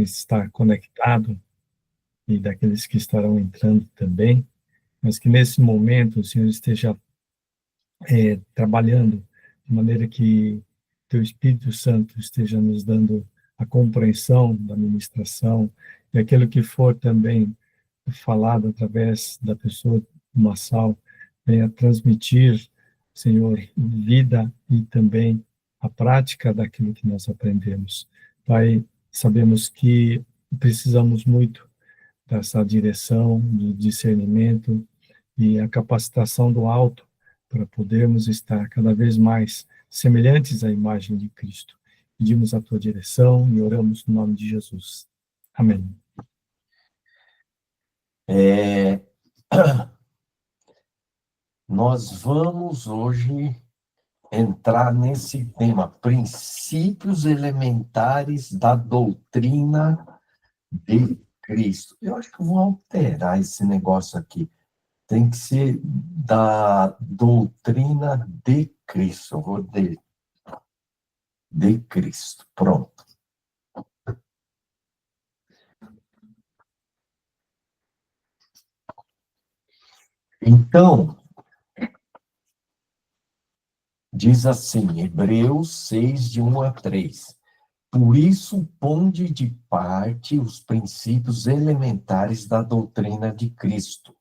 está conectado e daqueles que estarão entrando também, mas que nesse momento o Senhor esteja trabalhando de maneira que Teu Espírito Santo esteja nos dando a compreensão da ministração e aquilo que for também falado através da pessoa do Massal venha transmitir, Senhor, vida e também a prática daquilo que nós aprendemos. Pai, sabemos que precisamos muito dessa direção, do discernimento e a capacitação do alto para podermos estar cada vez mais semelhantes à imagem de Cristo. Pedimos a tua direção e oramos no nome de Jesus. Amém. Nós vamos hoje entrar nesse tema, princípios elementares da doutrina de Cristo. Eu acho que eu vou alterar esse negócio aqui. Tem que ser da doutrina de Cristo. Eu vou de Cristo. Pronto. Então, diz assim, Hebreus 6, de 1 a 3. Por isso, ponde de parte os princípios elementares da doutrina de Cristo.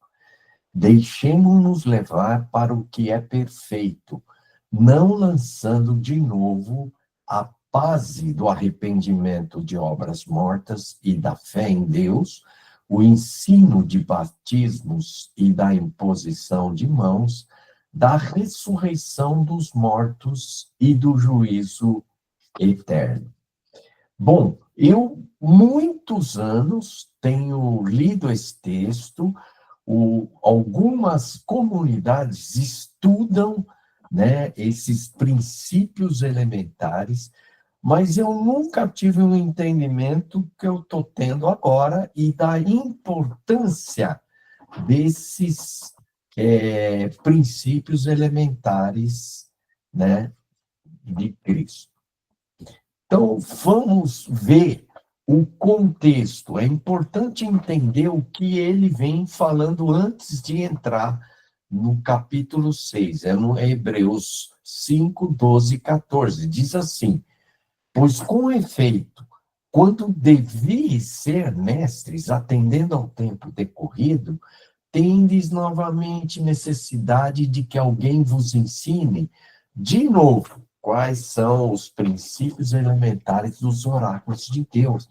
Deixemos-nos levar para o que é perfeito, não lançando de novo a base do arrependimento de obras mortas e da fé em Deus, o ensino de batismos e da imposição de mãos, da ressurreição dos mortos e do juízo eterno. Bom, eu, muitos anos, tenho lido esse texto, algumas comunidades estudam, né, esses princípios elementares, mas eu nunca tive um entendimento que eu estou tendo agora e da importância desses princípios elementares, né, de Cristo. Então, vamos ver o contexto. É importante entender o que ele vem falando antes de entrar no capítulo 6. É no Hebreus 5, 12 e 14. Diz assim, pois com efeito, quando devis ser mestres, atendendo ao tempo decorrido, tendes novamente necessidade de que alguém vos ensine de novo quais são os princípios elementares dos oráculos de Deus.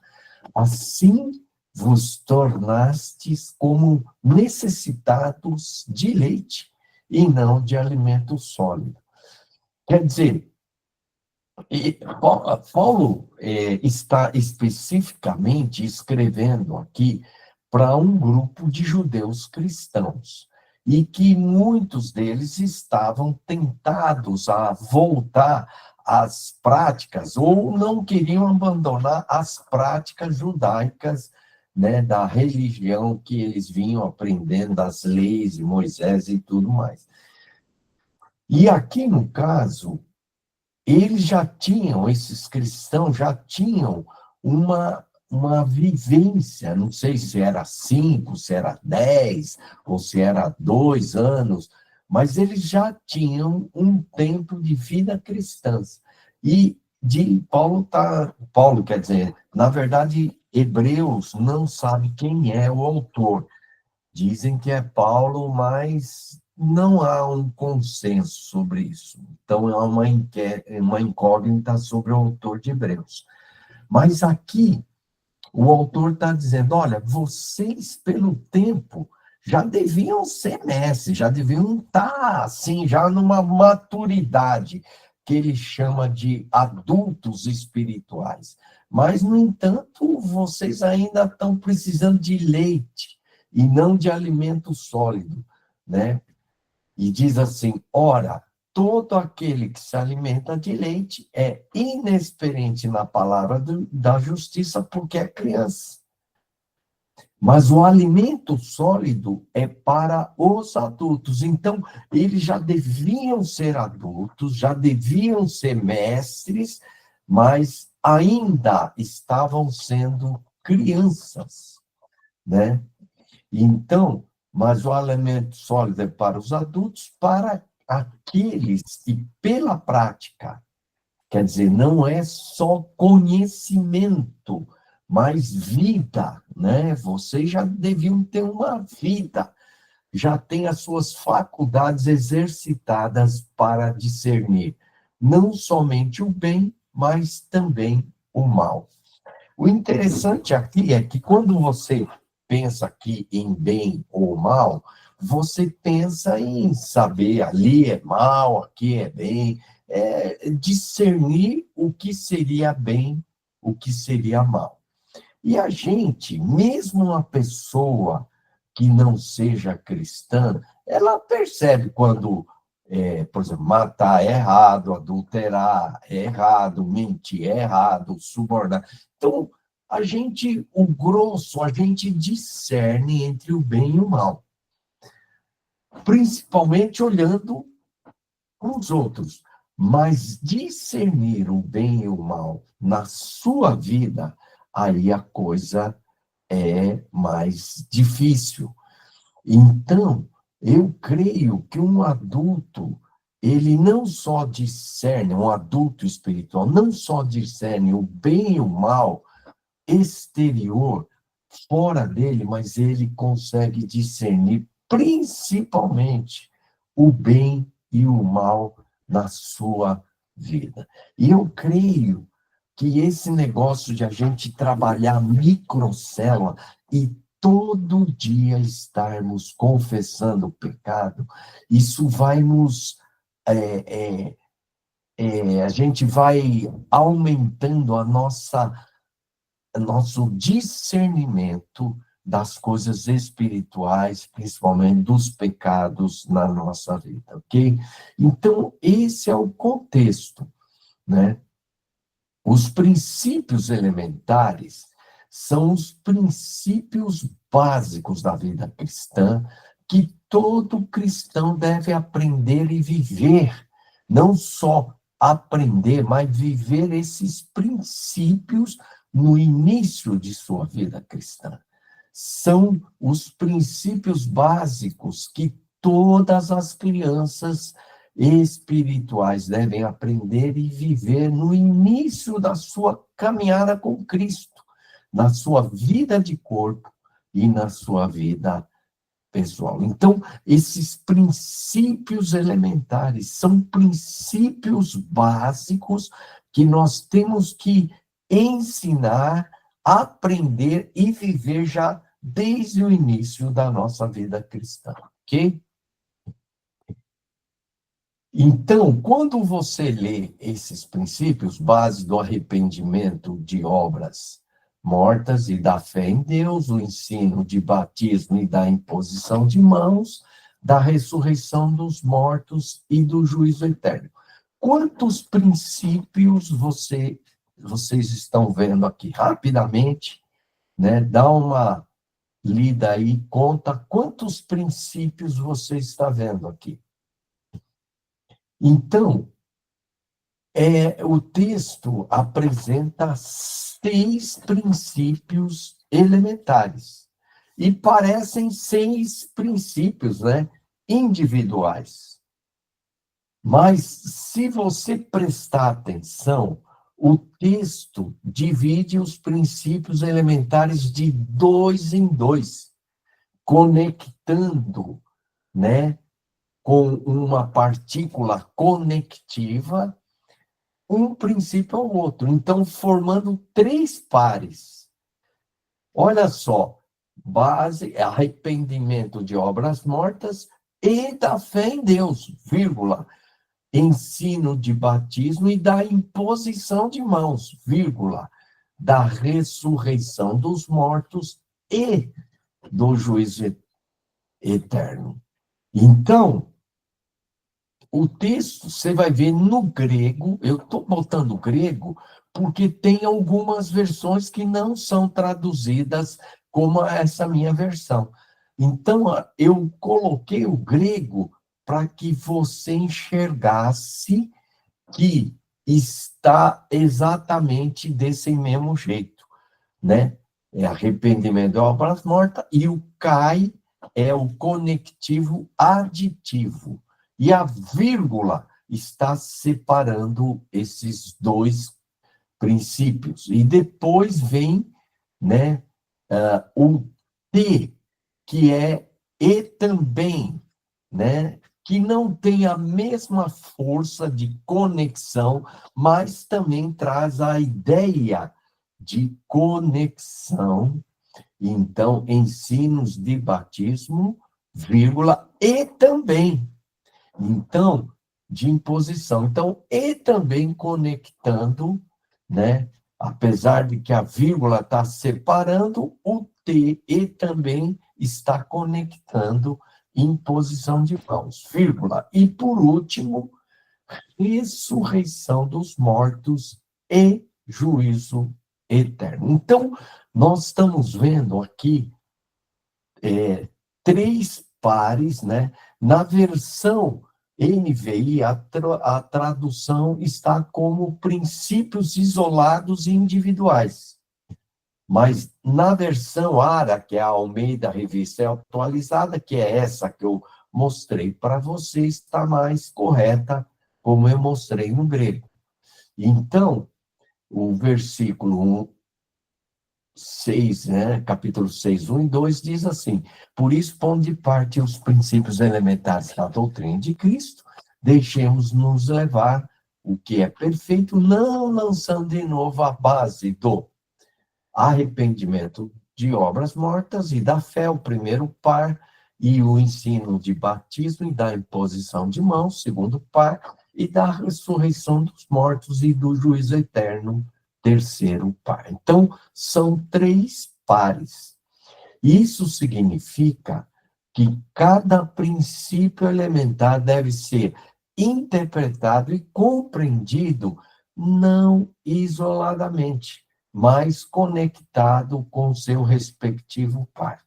Assim vos tornastes como necessitados de leite e não de alimento sólido. Quer dizer, Paulo está especificamente escrevendo aqui para um grupo de judeus cristãos, e que muitos deles estavam tentados a voltar às práticas, ou não queriam abandonar as práticas judaicas, né, da religião que eles vinham aprendendo, das leis de Moisés e tudo mais. E aqui, no caso, eles já tinham, esses cristãos já tinham uma vivência, não sei se era 5, se era 10, ou se era 2 anos, mas eles já tinham um tempo de vida cristã. E Paulo, quer dizer, na verdade, Hebreus não sabe quem é o autor. Dizem que é Paulo, mas não há um consenso sobre isso. Então, há uma incógnita sobre o autor de Hebreus. Mas aqui, o autor está dizendo, olha, vocês, pelo tempo, já deviam ser mestres, já deviam estar, assim, já numa maturidade, que ele chama de adultos espirituais. Mas, no entanto, vocês ainda estão precisando de leite, e não de alimento sólido, né? E diz assim, ora, todo aquele que se alimenta de leite é inexperiente na palavra da justiça porque é criança. Mas o alimento sólido é para os adultos. Então, eles já deviam ser adultos, já deviam ser mestres, mas ainda estavam sendo crianças, né? Então, mas o alimento sólido é para os adultos, para aqueles que, pela prática, quer dizer, não é só conhecimento, mas vida, né? Vocês já deviam ter uma vida, já têm as suas faculdades exercitadas para discernir não somente o bem, mas também o mal. O interessante aqui é que quando você pensa aqui em bem ou mal, você pensa em saber ali é mal, aqui é bem, discernir o que seria bem, o que seria mal. E a gente, mesmo uma pessoa que não seja cristã, ela percebe quando, por exemplo, matar é errado, adulterar é errado, mentir é errado, subornar. Então, a gente discerne entre o bem e o mal, principalmente olhando para os outros. Mas discernir o bem e o mal na sua vida, aí a coisa é mais difícil. Então, eu creio que um adulto, ele não só discerne, um adulto espiritual, não só discerne o bem e o mal exterior, fora dele, mas ele consegue discernir principalmente o bem e o mal na sua vida. E eu creio que esse negócio de a gente trabalhar microcélula e todo dia estarmos confessando o pecado, isso vai nos. A gente vai aumentando nosso discernimento das coisas espirituais, principalmente dos pecados na nossa vida, ok? Então, esse é o contexto, né? Os princípios elementares são os princípios básicos da vida cristã que todo cristão deve aprender e viver. Não só aprender, mas viver esses princípios no início de sua vida cristã. São os princípios básicos que todas as crianças espirituais devem aprender e viver no início da sua caminhada com Cristo, na sua vida de corpo e na sua vida pessoal. Então, esses princípios elementares são princípios básicos que nós temos que ensinar, aprender e viver já desde o início da nossa vida cristã, ok? Então, quando você lê esses princípios, base do arrependimento de obras mortas e da fé em Deus, o ensino de batismo e da imposição de mãos, da ressurreição dos mortos e do juízo eterno. Quantos princípios vocês estão vendo aqui? Rapidamente, né? Dá uma lida aí, conta quantos princípios você está vendo aqui. Então, o texto apresenta 6 princípios elementares. E parecem 6 princípios, né, individuais. Mas, se você prestar atenção, o texto divide os princípios elementares de 2 em 2, conectando, né, com uma partícula conectiva um princípio ao outro. Então, formando 3 pares. Olha só, base, arrependimento de obras mortas e da fé em Deus, vírgula, ensino de batismo e da imposição de mãos, vírgula, da ressurreição dos mortos e do juízo eterno. Então, o texto, você vai ver no grego, eu estou botando grego, porque tem algumas versões que não são traduzidas como essa minha versão. Então, eu coloquei o grego para que você enxergasse que está exatamente desse mesmo jeito, né? é arrependimento de obras mortas, e o CAI é o conectivo aditivo. E a vírgula está separando esses dois princípios. E depois vem, né, o T, que é e também, né, que não tem a mesma força de conexão, mas também traz a ideia de conexão. Então, ensinos de batismo, vírgula, e também. Então, de imposição. Então, e também conectando, né? Apesar de que a vírgula está separando, o T e também está conectando imposição de mãos, vírgula. E, por último, ressurreição dos mortos e juízo eterno. Então, nós estamos vendo aqui três pares, né? Na versão NVI, a tradução está como princípios isolados e individuais. Mas na versão ARA, que é a Almeida Revista Atualizada, que é essa que eu mostrei para vocês, está mais correta, como eu mostrei no grego. Então, o versículo 6, né, capítulo 6, 1 e 2, diz assim: por isso, pondo de parte os princípios elementares da doutrina de Cristo, deixemos-nos levar o que é perfeito, não lançando de novo a base do arrependimento de obras mortas e da fé, o primeiro par, e o ensino de batismo e da imposição de mãos, segundo par, e da ressurreição dos mortos e do juízo eterno, terceiro par. Então, são três pares. Isso significa que cada princípio elementar deve ser interpretado e compreendido não isoladamente, mas conectado com seu respectivo par.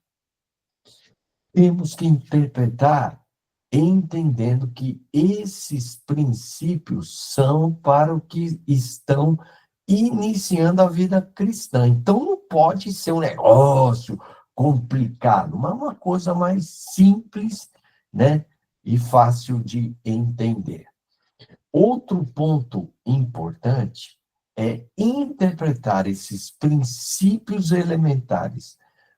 Temos que interpretar entendendo que esses princípios são para o que estão iniciando a vida cristã. Então, não pode ser um negócio complicado, mas uma coisa mais simples, né, e fácil de entender. Outro ponto importante é interpretar esses princípios elementares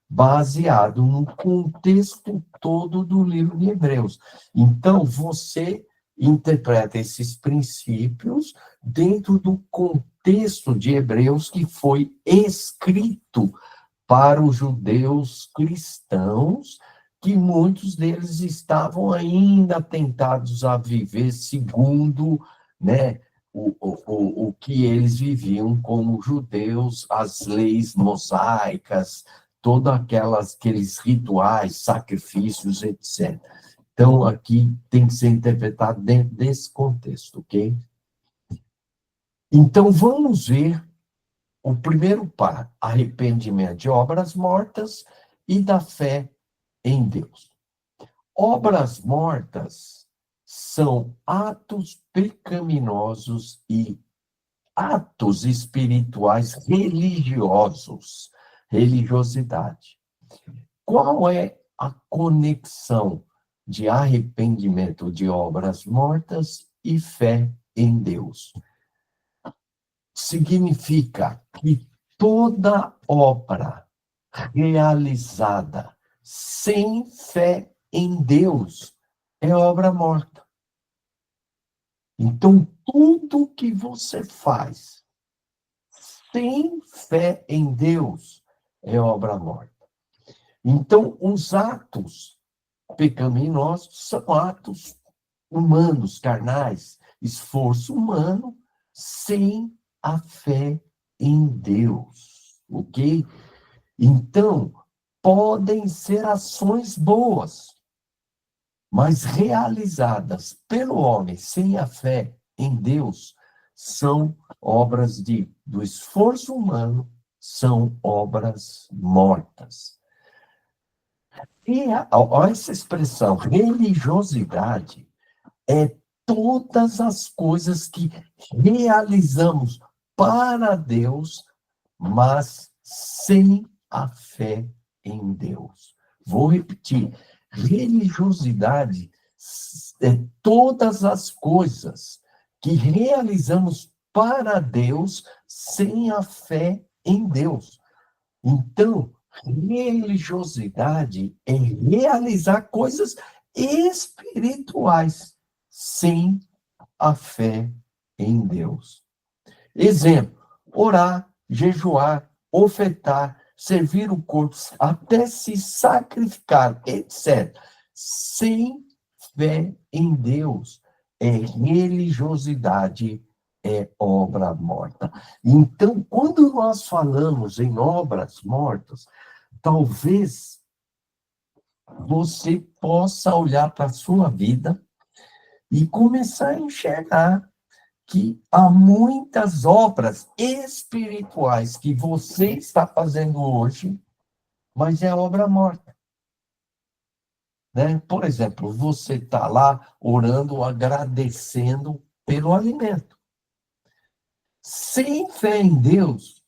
baseado no contexto todo do livro de Hebreus. Então, você interpreta esses princípios dentro do contexto de Hebreus que foi escrito para os judeus cristãos, que muitos deles estavam ainda tentados a viver segundo, né, o que eles viviam como judeus, as leis mosaicas, todos aqueles rituais, sacrifícios, etc. Então, aqui tem que ser interpretado dentro desse contexto, ok? Então, vamos ver o primeiro par, arrependimento de obras mortas e da fé em Deus. Obras mortas são atos pecaminosos e atos espirituais religiosos, religiosidade. Qual é a conexão de arrependimento de obras mortas e fé em Deus? Significa que toda obra realizada sem fé em Deus é obra morta. Então, tudo que você faz sem fé em Deus é obra morta. Então, os atos pecaminosos são atos humanos, carnais, esforço humano sem a fé em Deus, ok? Então, podem ser ações boas, mas realizadas pelo homem sem a fé em Deus, são obras do esforço humano, são obras mortas. E essa expressão, religiosidade, é todas as coisas que realizamos para Deus, mas sem a fé em Deus. Vou repetir. Religiosidade é todas as coisas que realizamos para Deus sem a fé em Deus. Então, religiosidade é realizar coisas espirituais sem a fé em Deus. Exemplo: orar, jejuar, ofertar, servir o corpo, até se sacrificar, etc. Sem fé em Deus é religiosidade, é obra morta. Então, quando nós falamos em obras mortas, talvez você possa olhar para a sua vida e começar a enxergar que há muitas obras espirituais que você está fazendo hoje, mas é obra morta. Né? Por exemplo, você está lá orando, agradecendo pelo alimento. Sem fé em Deus,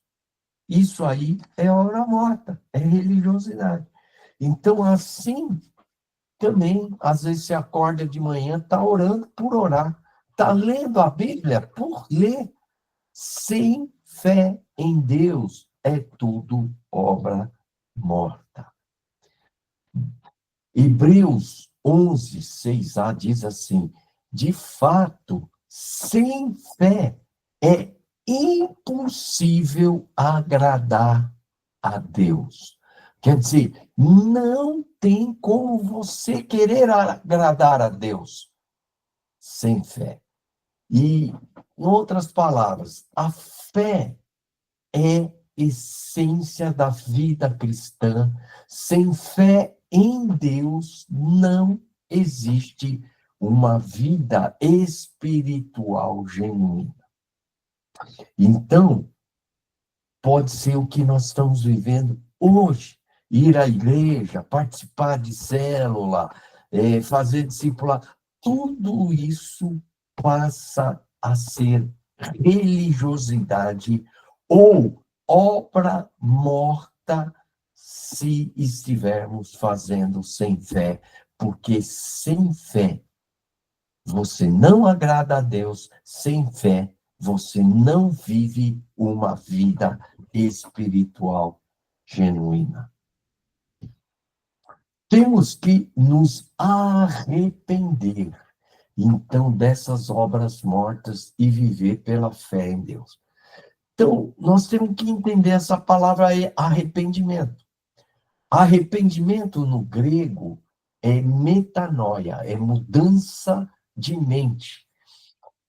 isso aí é obra morta, é religiosidade. Então, assim, também, às vezes você acorda de manhã, está orando por orar, está lendo a Bíblia por ler. Sem fé em Deus, é tudo obra morta. Hebreus 11, 6a diz assim: de fato, sem fé é impossível agradar a Deus. Quer dizer, não tem como você querer agradar a Deus sem fé. E, em outras palavras, a fé é essência da vida cristã. Sem fé em Deus não existe uma vida espiritual genuína. Então, pode ser o que nós estamos vivendo hoje. Ir à igreja, participar de célula, fazer discipulado, tudo isso passa a ser religiosidade ou obra morta se estivermos fazendo sem fé, porque sem fé você não agrada a Deus, sem fé você não vive uma vida espiritual genuína. Temos que nos arrepender, então, dessas obras mortas e viver pela fé em Deus. Então, nós temos que entender essa palavra arrependimento. Arrependimento no grego é metanoia, é mudança de mente.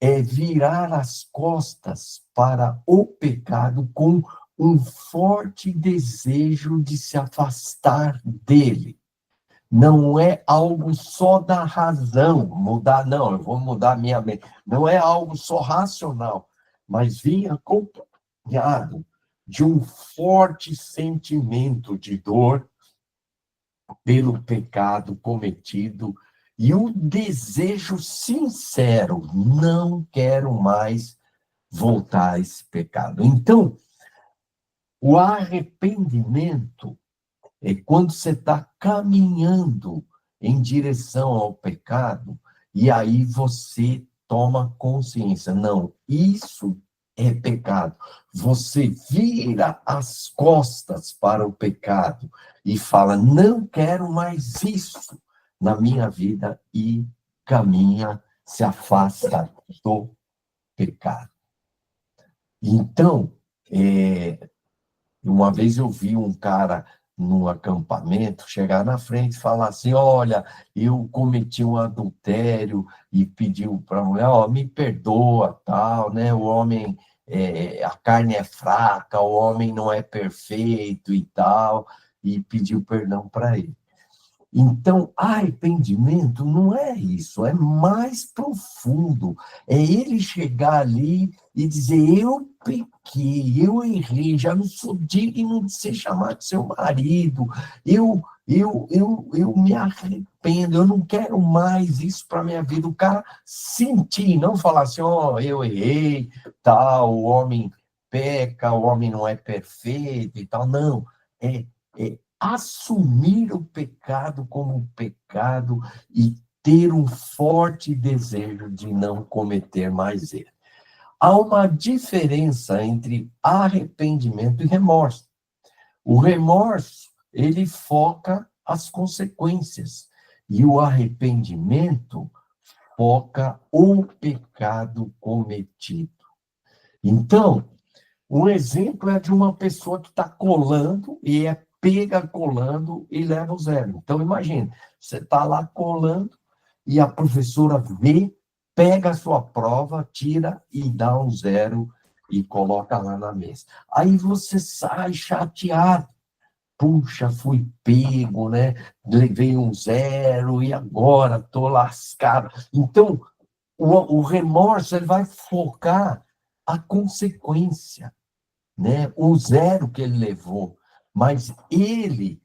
É virar as costas para o pecado com um forte desejo de se afastar dele. Não é algo só da razão, mudar, não, eu vou mudar minha mente. Não é algo só racional, mas vem acompanhado de um forte sentimento de dor pelo pecado cometido e um desejo sincero, não quero mais voltar a esse pecado. Então, o arrependimento é quando você está caminhando em direção ao pecado e aí você toma consciência. Não, isso é pecado. Você vira as costas para o pecado e fala, não quero mais isso na minha vida e caminha, se afasta do pecado. Então, uma vez eu vi um cara num acampamento chegar na frente e falar assim, olha, eu cometi um adultério e pediu para a mulher, me perdoa, tal, né? O homem, a carne é fraca, o homem não é perfeito e tal, e pediu perdão para ele. Então, arrependimento não é isso, é mais profundo. É ele chegar ali e dizer, eu pequei, eu errei, já não sou digno de ser chamado de seu marido, eu me arrependo, eu não quero mais isso para a minha vida. O cara sentir, não falar assim, eu errei, tal, o homem peca, o homem não é perfeito e tal, não. é assumir o pecado como um pecado e ter um forte desejo de não cometer mais ele. Há uma diferença entre arrependimento e remorso. O remorso, ele foca as consequências, e o arrependimento foca o pecado cometido. Então, um exemplo é de uma pessoa que está colando e é pega colando e leva o zero. Então, imagine, você está lá colando e a professora vê, pega a sua prova, tira e dá um zero e coloca lá na mesa. Aí você sai chateado. Puxa, fui pego, né? Levei um zero e agora estou lascado. Então, o remorso ele vai focar a consequência, né? O zero que ele levou. Mas ele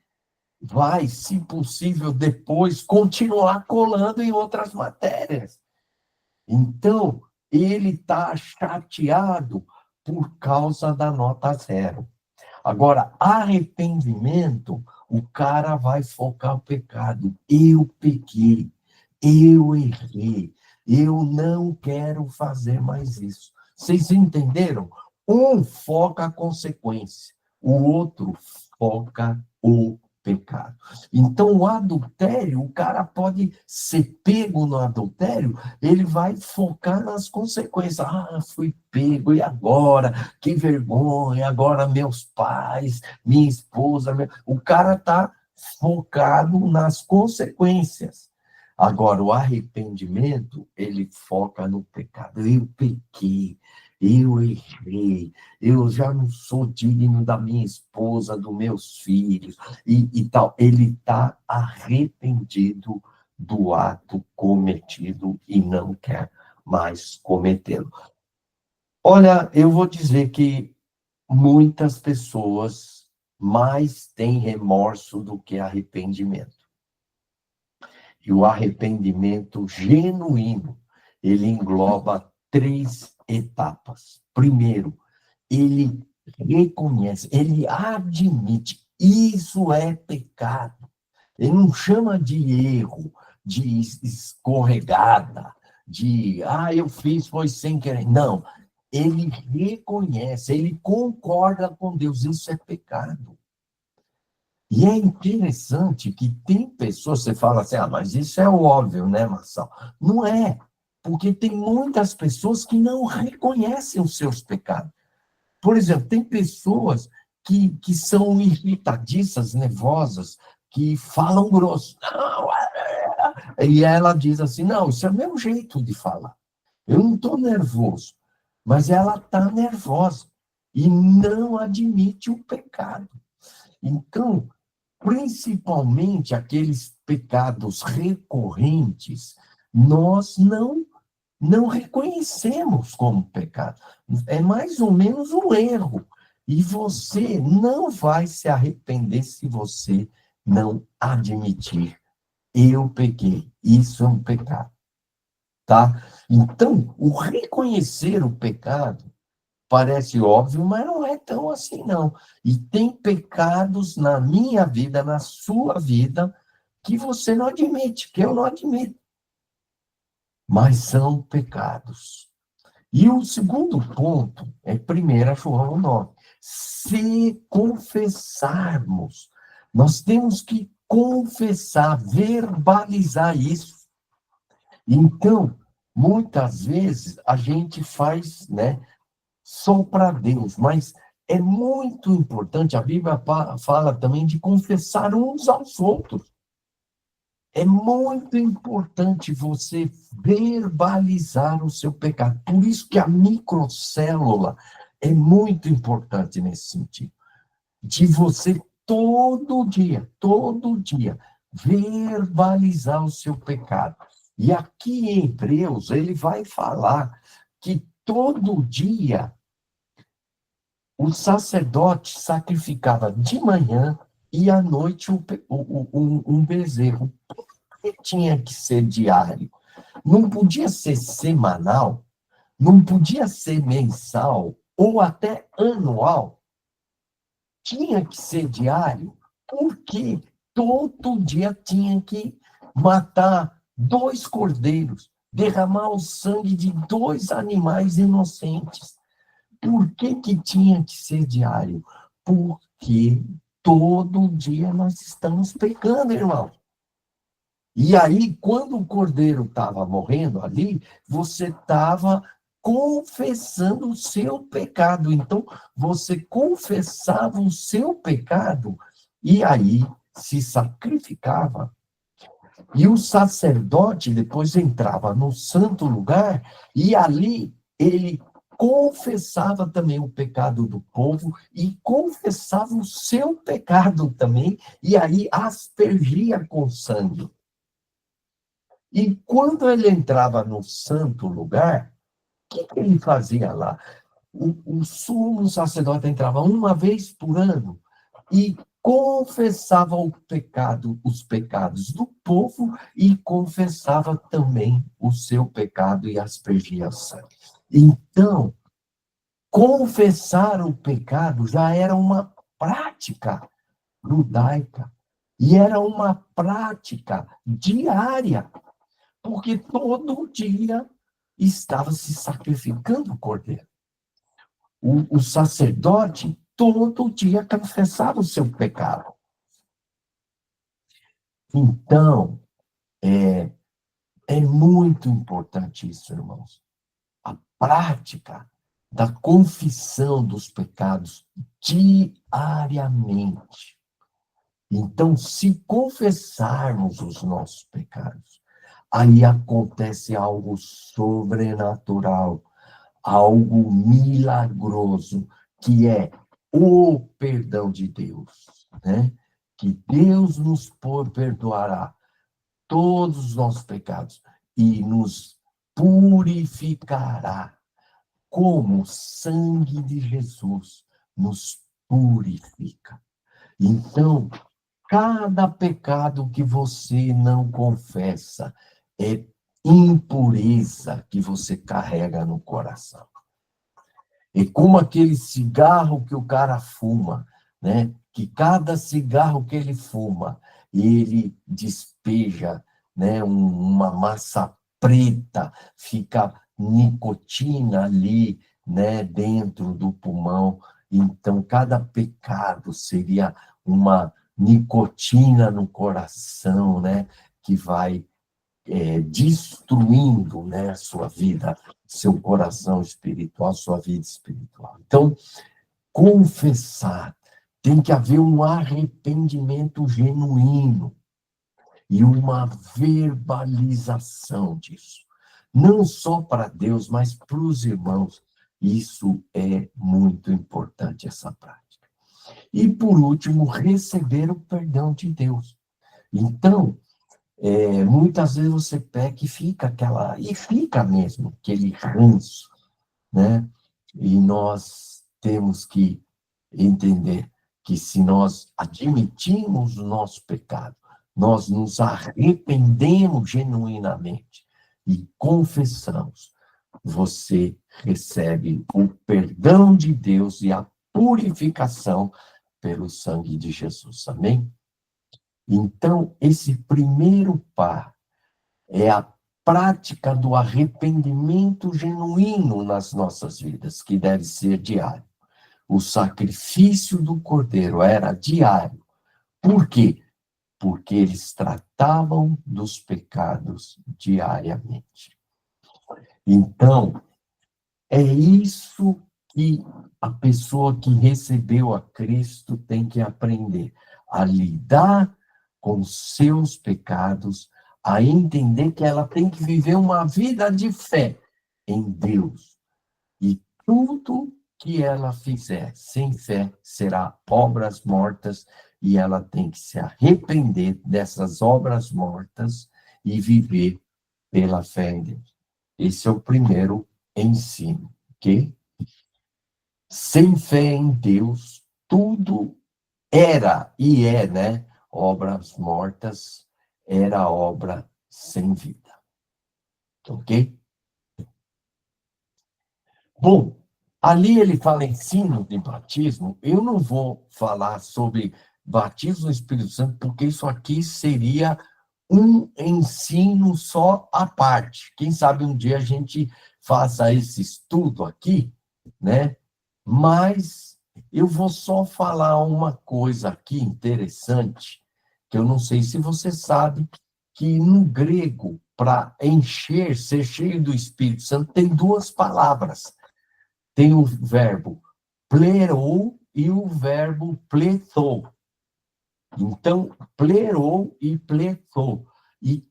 vai, se possível, depois continuar colando em outras matérias. Então, ele está chateado por causa da nota zero. Agora, arrependimento, o cara vai focar o pecado. Eu pequei, eu errei, eu não quero fazer mais isso. Vocês entenderam? Um foca a consequência, o outro foca o pecado. Então, o adultério, o cara pode ser pego no adultério, ele vai focar nas consequências. Ah, fui pego, e agora? Que vergonha, agora meus pais, minha esposa. O cara está focado nas consequências. Agora, o arrependimento, ele foca no pecado. Eu pequei, eu errei, eu já não sou digno da minha esposa, dos meus filhos, e tal. Ele está arrependido do ato cometido e não quer mais cometê-lo. Olha, eu vou dizer que muitas pessoas mais têm remorso do que arrependimento. E o arrependimento genuíno, ele engloba 3 etapas. Primeiro, ele reconhece, ele admite, isso é pecado. Ele não chama de erro, de escorregada, de, eu fiz, foi sem querer. Não, ele reconhece, ele concorda com Deus, isso é pecado. E é interessante que tem pessoas, você fala assim, mas isso é óbvio, né, Marçal? Não é, porque tem muitas pessoas que não reconhecem os seus pecados. Por exemplo, tem pessoas que são irritadiças, nervosas, que falam grosso. Não, e ela diz assim, não, isso é o meu jeito de falar. Eu não estou nervoso, mas ela está nervosa e não admite o pecado. Então, principalmente aqueles pecados recorrentes, nós não reconhecemos como pecado. É mais ou menos um erro. E você não vai se arrepender se você não admitir. Eu pequei. Isso é um pecado. Tá? Então, o reconhecer o pecado parece óbvio, mas não é tão assim, não. E tem pecados na minha vida, na sua vida, que você não admite, que eu não admito. Mas são pecados. E o segundo ponto é 1 João 9. Se confessarmos, nós temos que confessar, verbalizar isso. Então, muitas vezes a gente faz, né, só para Deus, mas é muito importante, a Bíblia fala também de confessar uns aos outros. É muito importante você verbalizar o seu pecado. Por isso que a microcélula é muito importante nesse sentido. De você todo dia, verbalizar o seu pecado. E aqui em Hebreus, ele vai falar que todo dia o sacerdote sacrificava de manhã e à noite um bezerro. Por que tinha que ser diário? Não podia ser semanal, não podia ser mensal ou até anual. tinha que ser diário, porque todo dia tinha que matar 2 cordeiros, derramar o sangue de 2 animais inocentes. Por que que tinha que ser diário? Porque todo dia nós estamos pecando, irmão. E aí, quando o cordeiro estava morrendo ali, você estava confessando o seu pecado. Então, você confessava o seu pecado e aí se sacrificava. E o sacerdote depois entrava no santo lugar e ali ele confessava também o pecado do povo e confessava o seu pecado também, e aí aspergia com sangue. E quando ele entrava no santo lugar, o que ele fazia lá? O sumo sacerdote entrava uma vez por ano e confessava os pecados do povo e confessava também o seu pecado e aspergia sangue. Então, confessar o pecado já era uma prática judaica e era uma prática diária, porque todo dia estava se sacrificando o cordeiro. O sacerdote todo dia confessava o seu pecado. Então, é muito importante isso, irmãos. A prática da confissão dos pecados diariamente. Então, se confessarmos os nossos pecados, aí acontece algo sobrenatural, algo milagroso, que é o perdão de Deus, né? Que Deus nos perdoará todos os nossos pecados e nos purificará, como o sangue de Jesus nos purifica. Então, cada pecado que você não confessa é impureza que você carrega no coração. É como aquele cigarro que o cara fuma, né? Que cada cigarro que ele fuma, ele despeja, né? Uma massa preta, fica nicotina ali, né? Dentro do pulmão. Então, cada pecado seria uma nicotina no coração, né? Que vai destruindo, né, a sua vida, seu coração espiritual, sua vida espiritual. Então, confessar, tem que haver um arrependimento genuíno e uma verbalização disso. Não só para Deus, mas para os irmãos. Isso é muito importante, essa prática. E, por último, receber o perdão de Deus. Então, muitas vezes você peca e fica mesmo, aquele ranço, né? E nós temos que entender que se nós admitimos o nosso pecado, nós nos arrependemos genuinamente e confessamos, você recebe o perdão de Deus e a purificação pelo sangue de Jesus. Amém? Então, esse primeiro passo é a prática do arrependimento genuíno nas nossas vidas, que deve ser diário. O sacrifício do cordeiro era diário. Por quê? Porque eles tratavam dos pecados diariamente. Então, é isso que a pessoa que recebeu a Cristo tem que aprender: a lidar com seus pecados, a entender que ela tem que viver uma vida de fé em Deus. E tudo que ela fizer sem fé será obras mortas, e ela tem que se arrepender dessas obras mortas e viver pela fé em Deus. Esse é o primeiro ensino, ok? Sem fé em Deus, tudo era e é, né? Obras mortas, era obra sem vida. Ok? Bom, Ali ele fala ensino de batismo. Eu não vou falar sobre batismo no Espírito Santo, porque isso aqui seria um ensino só à parte. Quem sabe um dia a gente faça esse estudo aqui, né? Mas eu vou só falar uma coisa aqui interessante, que eu não sei se você sabe, que no grego, para encher, ser cheio do Espírito Santo, tem duas palavras. Tem o verbo plerou e o verbo pletou. Então, plerou e pletou. E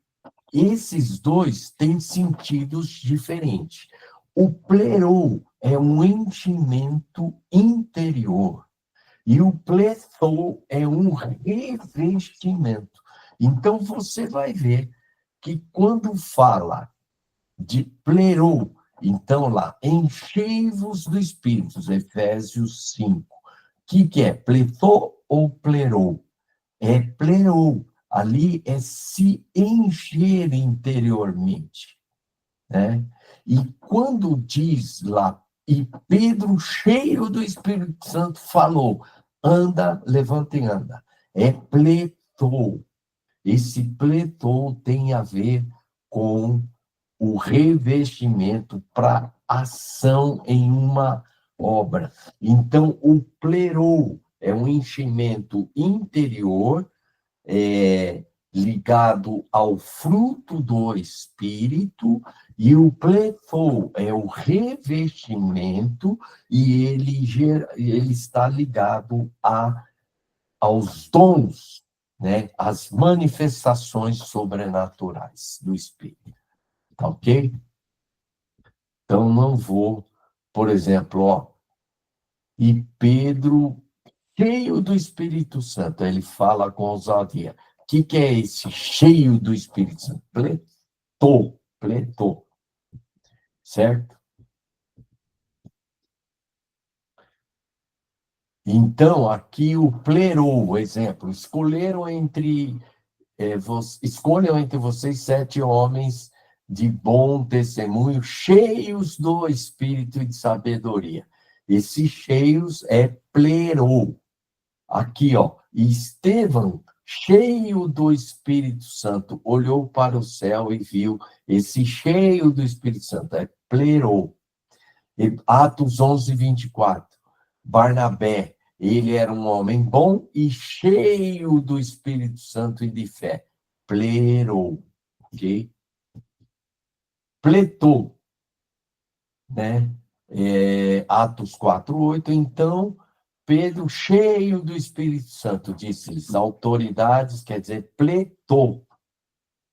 esses dois têm sentidos diferentes. O plerou é um enchimento interior e o pletou é um revestimento. Então, você vai ver que quando fala de plerou, então lá, enchei-vos do Espírito, Efésios 5. O que é? Pletou ou plerou? É plerou. Ali é se encher interiormente, né? E quando diz lá, e Pedro, cheio do Espírito Santo, falou, anda, levanta e anda. É pletou. Esse pletou tem a ver com o revestimento para ação em uma obra. Então, o plerou é um enchimento interior ligado ao fruto do Espírito, e o pletou é o revestimento, e ele está ligado aos dons, né, às manifestações sobrenaturais do Espírito. Tá ok? Então, não vou, por exemplo, e Pedro, cheio do Espírito Santo, ele fala com ousadia. O que é esse cheio do Espírito Santo? Pletou, certo? Então, aqui o plerou, exemplo, escolham entre vocês 7 homens de bom testemunho, cheios do Espírito e de sabedoria. Esse cheios é plerou. Aqui, Estevão, cheio do Espírito Santo, olhou para o céu e viu esse cheio do Espírito Santo, é plerou. Atos 11, 24. Barnabé, ele era um homem bom e cheio do Espírito Santo e de fé. Plerou, ok? Pletou, né? Atos 4, 8. Então, Pedro, cheio do Espírito Santo, disse-lhes, autoridades, quer dizer, pletou.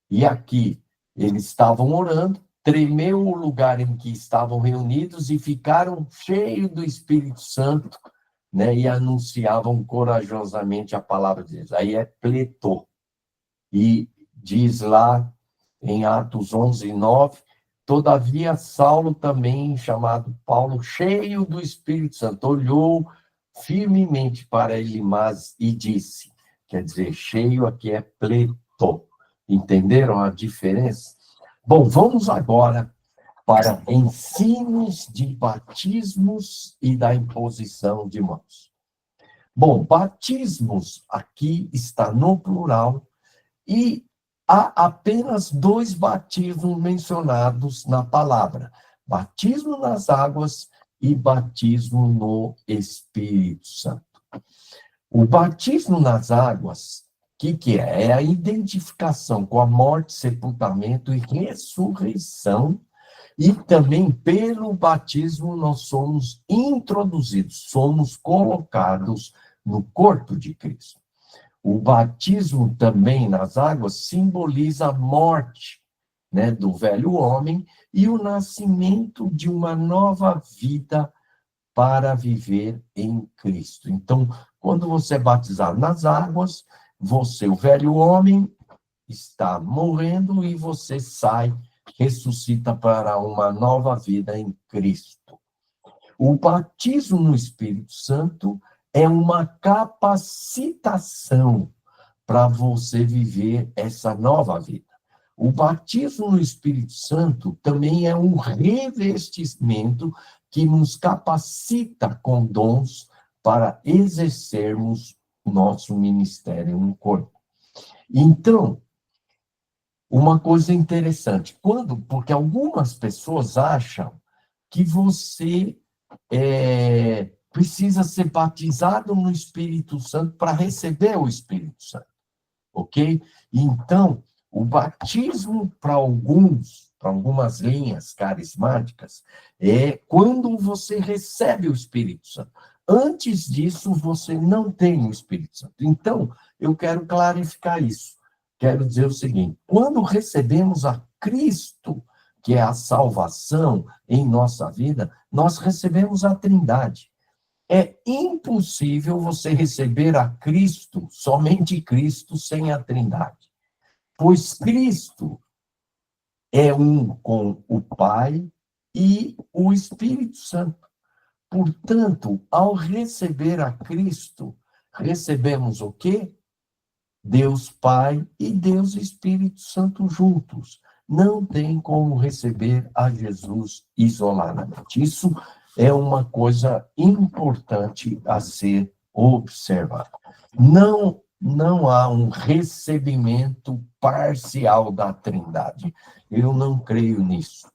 E aqui, eles estavam orando, tremeu o lugar em que estavam reunidos e ficaram cheios do Espírito Santo, né, e anunciavam corajosamente a palavra de Deus. Aí é pletou. E diz lá em Atos 11, 9, todavia Saulo também, chamado Paulo, cheio do Espírito Santo, olhou firmemente para Elimas e disse, quer dizer, cheio aqui é pletou. Entenderam a diferença? Bom, vamos agora para ensinos de batismos e da imposição de mãos. Bom, batismos aqui está no plural e há apenas 2 batismos mencionados na palavra: batismo nas águas e batismo no Espírito Santo. O batismo nas águas, o que é? É a identificação com a morte, sepultamento e ressurreição, e também pelo batismo nós somos introduzidos, somos colocados no corpo de Cristo. O batismo também nas águas simboliza a morte, né, do velho homem e o nascimento de uma nova vida para viver em Cristo. Então, quando você é batizado nas águas, o velho homem, está morrendo e você ressuscita para uma nova vida em Cristo. O batismo no Espírito Santo é uma capacitação para você viver essa nova vida. O batismo no Espírito Santo também é um revestimento que nos capacita com dons para exercermos o nosso ministério no corpo. Então, uma coisa interessante, porque algumas pessoas acham que você precisa ser batizado no Espírito Santo para receber o Espírito Santo, ok? Então, o batismo para algumas linhas carismáticas, é quando você recebe o Espírito Santo. Antes disso, você não tem o Espírito Santo. Então, eu quero clarificar isso. Quero dizer o seguinte: quando recebemos a Cristo, que é a salvação em nossa vida, nós recebemos a Trindade. É impossível você receber a Cristo, somente Cristo, sem a Trindade. Pois Cristo é um com o Pai e o Espírito Santo. Portanto, ao receber a Cristo, recebemos o quê? Deus Pai e Deus Espírito Santo juntos. Não tem como receber a Jesus isoladamente. Isso é uma coisa importante a ser observada. Não há um recebimento parcial da Trindade. Eu não creio nisso.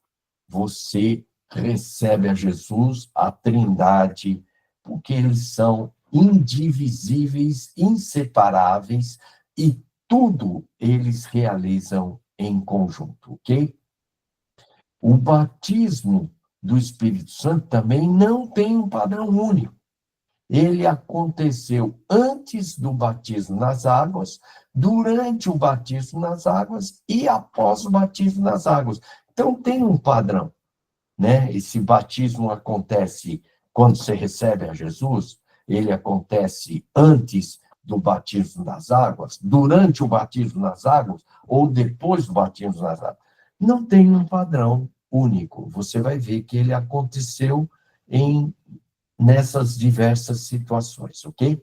Você recebe a Jesus, a Trindade, porque eles são indivisíveis, inseparáveis, e tudo eles realizam em conjunto, ok? O batismo do Espírito Santo também não tem um padrão único. Ele aconteceu antes do batismo nas águas, durante o batismo nas águas e após o batismo nas águas. Então, tem um padrão, né? Esse batismo acontece quando você recebe a Jesus, ele acontece antes do batismo nas águas, durante o batismo nas águas ou depois do batismo nas águas. Não tem um padrão único. Você vai ver que ele aconteceu nessas diversas situações, ok?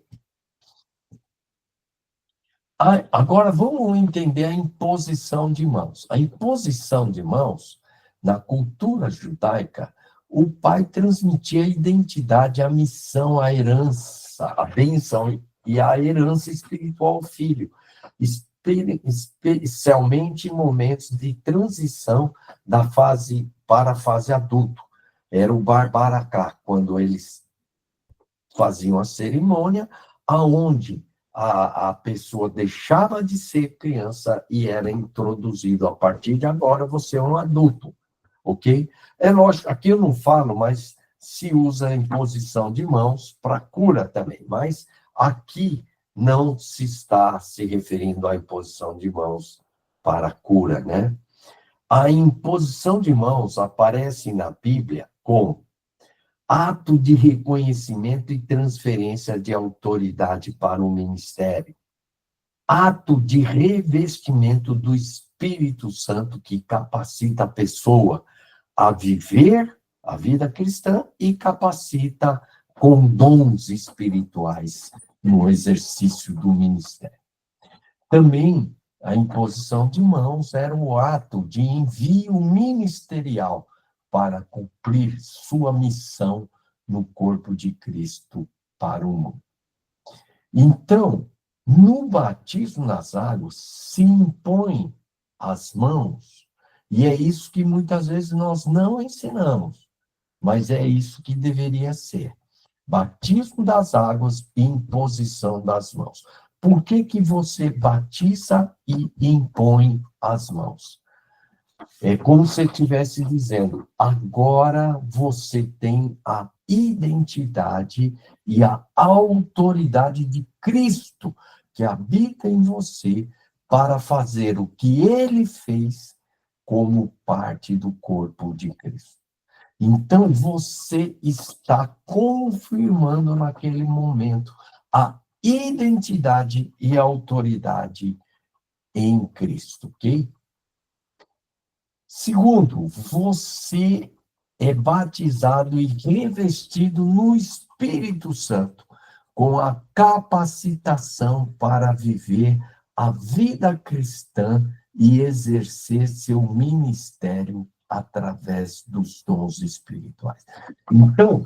Agora vamos entender a imposição de mãos. A imposição de mãos, na cultura judaica, o pai transmitia a identidade, a missão, a herança, a bênção e a herança espiritual ao filho, especialmente em momentos de transição para a fase adulto. Era o Bar Baracá, quando eles faziam a cerimônia, aonde a pessoa deixava de ser criança e era introduzido. A partir de agora, você é um adulto, ok? É lógico, aqui eu não falo, mas se usa a imposição de mãos para cura também, mas aqui não se está se referindo à imposição de mãos para cura, né? A imposição de mãos aparece na Bíblia como ato de reconhecimento e transferência de autoridade para o ministério, ato de revestimento do Espírito Santo que capacita a pessoa a viver a vida cristã e capacita com dons espirituais no exercício do ministério. Também a imposição de mãos era o ato de envio ministerial para cumprir sua missão no corpo de Cristo para o mundo. Então, no batismo nas águas, se impõe as mãos, e é isso que muitas vezes nós não ensinamos, mas é isso que deveria ser. Batismo das águas e imposição das mãos. Por que você batiza e impõe as mãos? É como se estivesse dizendo, agora você tem a identidade e a autoridade de Cristo que habita em você para fazer o que ele fez como parte do corpo de Cristo. Então, você está confirmando naquele momento a identidade e a autoridade em Cristo, ok? Segundo, você é batizado e revestido no Espírito Santo, com a capacitação para viver a vida cristã e exercer seu ministério através dos dons espirituais. Então,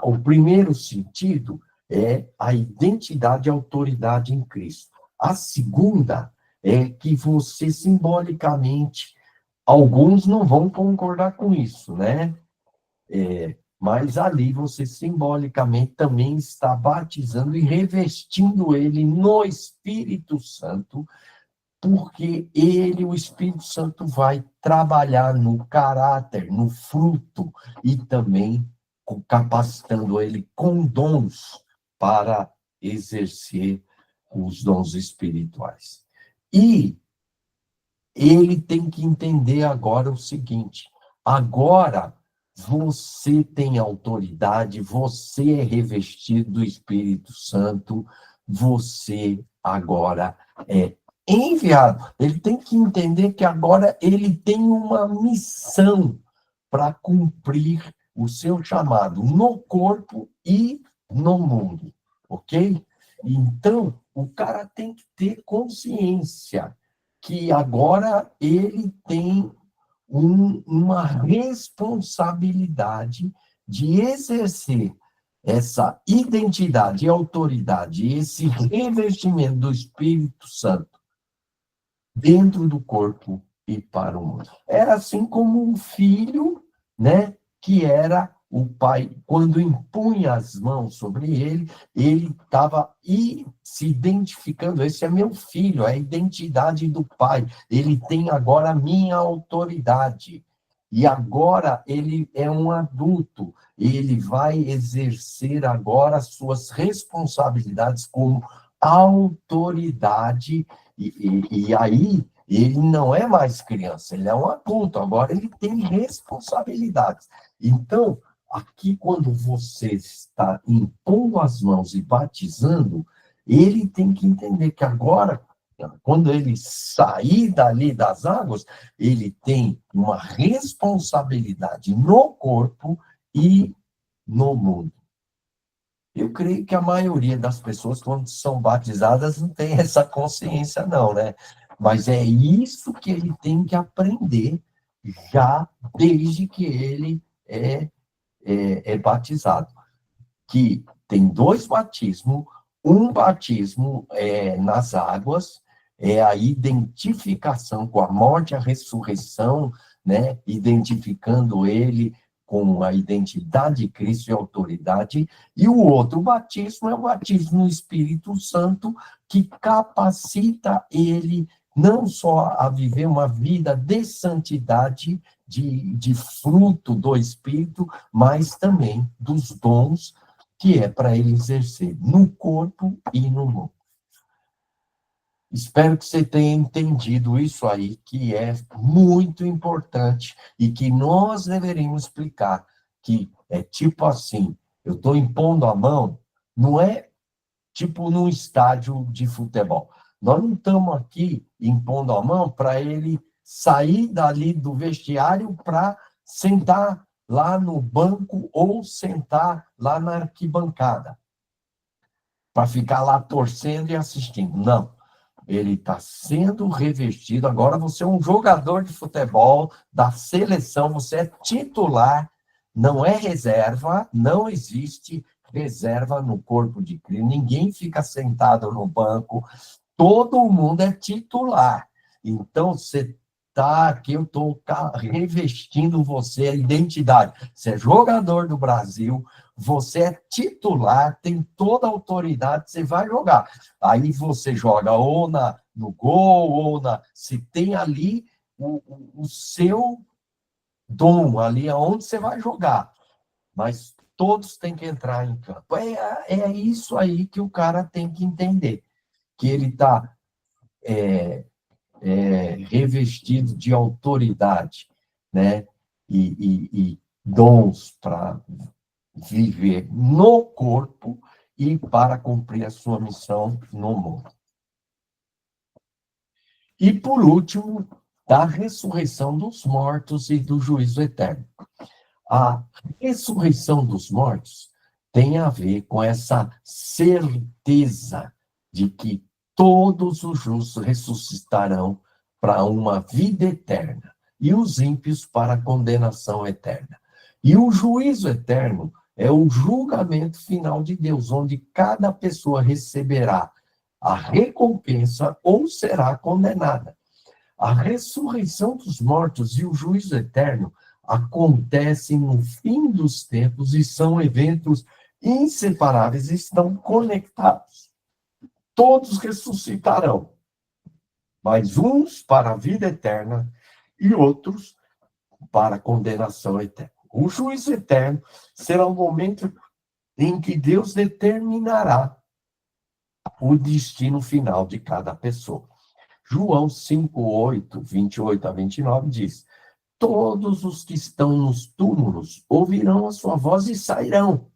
o primeiro sentido é a identidade e autoridade em Cristo. A segunda é que você, simbolicamente, alguns não vão concordar com isso, né? Mas ali você, simbolicamente, também está batizando e revestindo ele no Espírito Santo, porque ele, o Espírito Santo, vai trabalhar no caráter, no fruto, e também capacitando ele com dons para exercer os dons espirituais. E ele tem que entender agora o seguinte: agora você tem autoridade, você é revestido do Espírito Santo, você agora é enviado. Ele tem que entender que agora ele tem uma missão para cumprir o seu chamado no corpo e no mundo, ok? Então, o cara tem que ter consciência que agora ele tem uma responsabilidade de exercer essa identidade e autoridade, esse revestimento do Espírito Santo dentro do corpo e para o mundo. Era assim como um filho, né, que era o pai, quando impunha as mãos sobre ele estava se identificando, esse é meu filho, é a identidade do pai, ele tem agora a minha autoridade. E agora ele é um adulto, ele vai exercer agora as suas responsabilidades como autoridade, e aí ele não é mais criança, ele é um adulto, agora ele tem responsabilidades. Então, aqui, quando você está impondo as mãos e batizando, ele tem que entender que agora, quando ele sair dali das águas, ele tem uma responsabilidade no corpo e no mundo. Eu creio que a maioria das pessoas, quando são batizadas, não tem essa consciência, não, né? Mas é isso que ele tem que aprender já desde que ele é batizado. Que tem 2 batismos, um batismo nas águas, é a identificação com a morte e a ressurreição, né? Identificando ele com a identidade de Cristo e autoridade, e o outro batismo é o batismo no Espírito Santo, que capacita ele não só a viver uma vida de santidade, de fruto do Espírito, mas também dos dons que é para ele exercer no corpo e no mundo. Espero que você tenha entendido isso aí, que é muito importante e que nós deveríamos explicar, que é tipo assim, eu estou impondo a mão, não é tipo num estádio de futebol. Nós não estamos aqui impondo a mão para ele sair dali do vestiário para sentar lá no banco ou sentar lá na arquibancada, para ficar lá torcendo e assistindo. Não. Ele está sendo revestido. Agora você é um jogador de futebol da seleção, você é titular, não é reserva, não existe reserva no corpo de Cristo. Ninguém fica sentado no banco, todo mundo é titular. Então, você está aqui, eu estou revestindo você, a identidade. Você é jogador do Brasil, você é titular, tem toda a autoridade, você vai jogar. Aí você joga ou no gol, ou se tem ali o seu dom, ali aonde você vai jogar. Mas todos têm que entrar em campo. É isso aí que o cara tem que entender, que ele está revestido de autoridade, né? E dons para viver no corpo e para cumprir a sua missão no mundo. E, por último, da ressurreição dos mortos e do juízo eterno. A ressurreição dos mortos tem a ver com essa certeza de que todos os justos ressuscitarão para uma vida eterna. e os ímpios para a condenação eterna. E o juízo eterno é o julgamento final de Deus, onde cada pessoa receberá a recompensa ou será condenada. A ressurreição dos mortos e o juízo eterno acontecem no fim dos tempos e são eventos inseparáveis, estão conectados. Todos ressuscitarão, mas uns para a vida eterna e outros para a condenação eterna. O juízo eterno será o momento em que Deus determinará o destino final de cada pessoa. João 5:8, 28 a 29 diz: todos os que estão nos túmulos ouvirão a sua voz e sairão.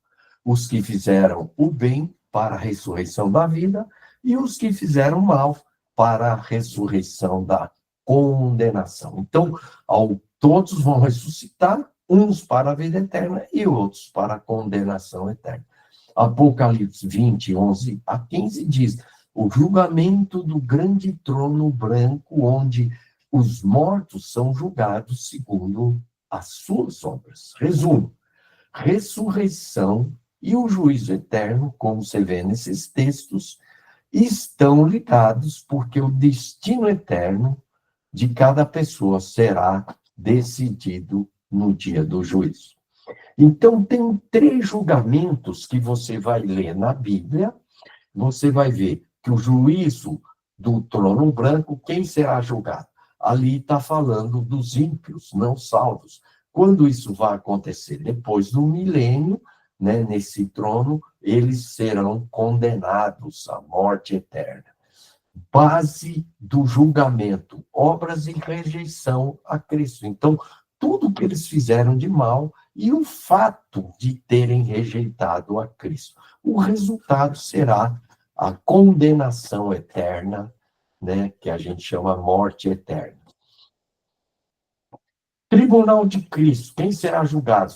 Os que fizeram o bem para a ressurreição da vida e os que fizeram mal para a ressurreição da condenação. Então, todos vão ressuscitar, uns para a vida eterna e outros para a condenação eterna. Apocalipse 20, 11 a 15 diz: o julgamento do grande trono branco, onde os mortos são julgados segundo as suas obras. Resumo: ressurreição e o juízo eterno, como você vê nesses textos, estão ligados porque o destino eterno de cada pessoa será decidido no dia do juízo. Então, tem 3 julgamentos que você vai ler na Bíblia. Você vai ver que o juízo do trono branco, quem será julgado? Ali está falando dos ímpios, não salvos. Quando isso vai acontecer? Depois do milênio, né, nesse trono, eles serão condenados à morte eterna. Base do julgamento, obras em rejeição a Cristo. Então, tudo que eles fizeram de mal e o fato de terem rejeitado a Cristo. O resultado será a condenação eterna, né, que a gente chama morte eterna. Tribunal de Cristo, quem será julgado?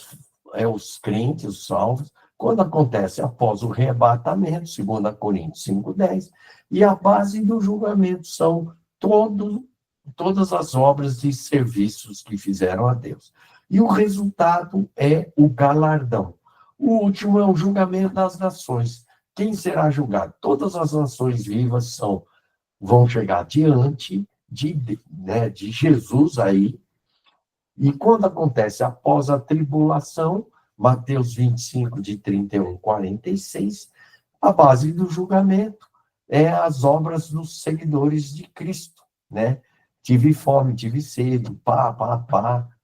É os crentes, os salvos, quando acontece após o arrebatamento, 2 Coríntios 5:10, e a base do julgamento são todas as obras e serviços que fizeram a Deus. E o resultado é o galardão. O último é o julgamento das nações. Quem será julgado? Todas as nações vivas vão chegar diante de Jesus aí. E quando acontece após a tribulação, Mateus 25, de 31 a 46, a base do julgamento é as obras dos seguidores de Cristo, né? Tive fome, tive sede,